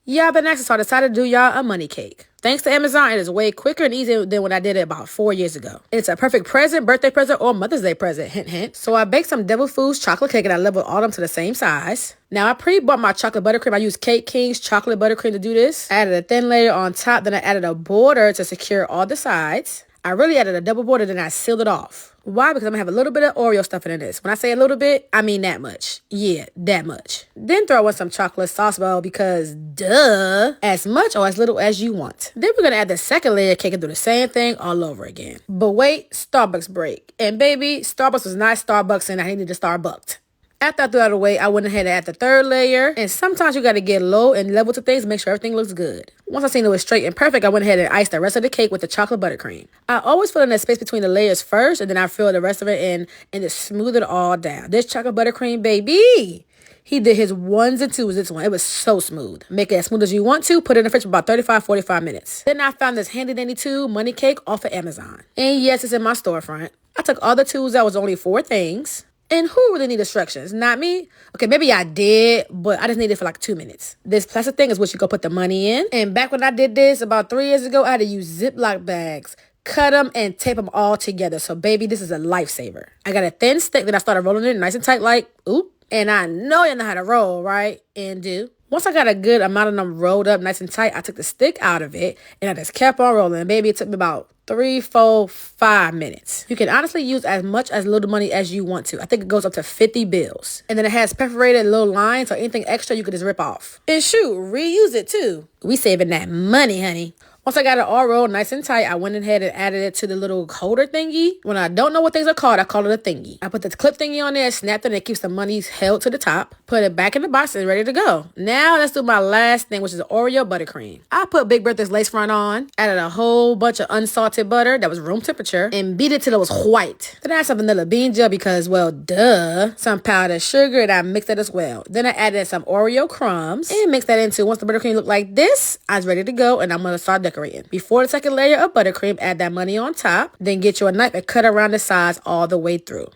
Yeah, I've been asking, so I decided to do y'all a money cake. Thanks to Amazon, it is way quicker and easier than when I did it about 4 years ago. It's a perfect present, birthday present, or Mother's Day present, hint, hint. So I baked some Devil Foods chocolate cake and I leveled all of them to the same size. Now I pre-bought my chocolate buttercream. I used Cake King's chocolate buttercream to do this. I added a thin layer on top, then I added a border to secure all the sides. I really added a double border, then I sealed it off. Why? Because I'm going to have a little bit of Oreo stuffing in this. When I say a little bit, I mean that much. Yeah, that much. Then throw in some chocolate sauce bowl because, duh, as much or as little as you want. Then we're going to add the second layer of cake and do the same thing all over again. But wait, Starbucks break. And baby, Starbucks was not Starbucks and I needed to Starbucked. After I threw that away, I went ahead and added the third layer. And sometimes you got to get low and level to things to make sure everything looks good. Once I seen it was straight and perfect, I went ahead and iced the rest of the cake with the chocolate buttercream. I always fill in the space between the layers first, and then I fill the rest of it in and just smooth it all down. This chocolate buttercream, baby, he did his ones and twos this one. It was so smooth. Make it as smooth as you want to. Put it in the fridge for about 45 minutes. Then I found this handy dandy tube money cake off of Amazon. And yes, it's in my storefront. I took all the tubes out. Was only 4 things. And who really need instructions? Not me. Okay, maybe I did, but I just needed it for like 2 minutes. This plastic thing is what you go put the money in. And back when I did this about 3 years ago, I had to use Ziploc bags, cut them, and tape them all together. So, baby, this is a lifesaver. I got a thin stick that I started rolling it nice and tight like, oop. And I know you know how to roll, right? And do. Once I got a good amount of them rolled up nice and tight, I took the stick out of it, and I just kept on rolling. Baby, it took me about 3, 4, 5 minutes. You can honestly use as much as little money as you want to. I think it goes up to 50 bills. And then it has perforated little lines, so anything extra you could just rip off. And shoot, reuse it too. We saving that money, honey. Once I got it all rolled nice and tight, I went ahead and added it to the little holder thingy. When I don't know what things are called, I call it a thingy. I put the clip thingy on there, snapped it, and it keeps the money held to the top. Put it back in the box and ready to go. Now let's do my last thing, which is the Oreo buttercream. I put Big Bertha's lace front on, added a whole bunch of unsalted butter that was room temperature, and beat it till it was white. Then I added some vanilla bean gel because, well, duh. Some powdered sugar, and I mixed that as well. Then I added some Oreo crumbs and mixed that into. Once the buttercream looked like this, I was ready to go, and I'm going to start decorating. Before the second layer of buttercream, add that money on top. Then get you a knife and cut around the sides all the way through.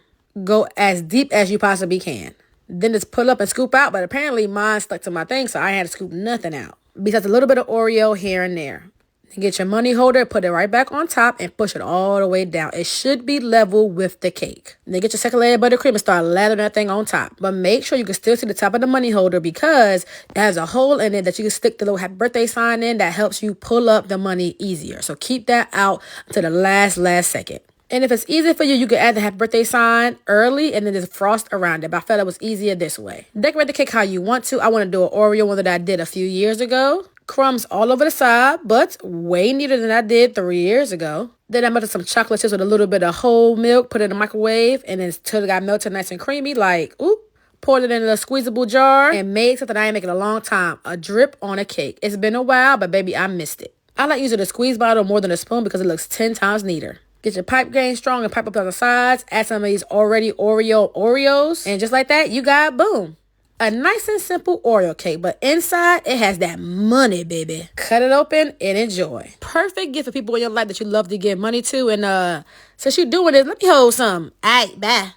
Go as deep as you possibly can. Then just pull up and scoop out, but apparently mine stuck to my thing, so I had to scoop nothing out. Besides a little bit of Oreo here and there. Get your money holder, put it right back on top, and push it all the way down. It should be level with the cake. Then get your second layer of buttercream and start lathering that thing on top. But make sure you can still see the top of the money holder because it has a hole in it that you can stick the little happy birthday sign in that helps you pull up the money easier. So keep that out to the last second. And if it's easier for you, you can add the happy birthday sign early and then just frost around it. But I felt it was easier this way. Decorate the cake how you want to. I want to do an Oreo one that I did a few years ago. Crumbs all over the side, but way neater than I did 3 years ago. Then I melted some chocolate chips with a little bit of whole milk, put it in the microwave, and then until it got melted nice and creamy, like, oop. Poured it in a squeezable jar and made something I ain't making a long time. A drip on a cake. It's been a while, but baby, I missed it. I like using a squeeze bottle more than a spoon because it looks 10 times neater. Get your pipe game strong and pipe up on the sides. Add some of these already Oreos. And just like that, you got, boom. A nice and simple Oreo cake, but inside, it has that money, baby. Cut it open and enjoy. Perfect gift for people in your life that you love to give money to. And since you're doing this, let me hold some. All right, bye.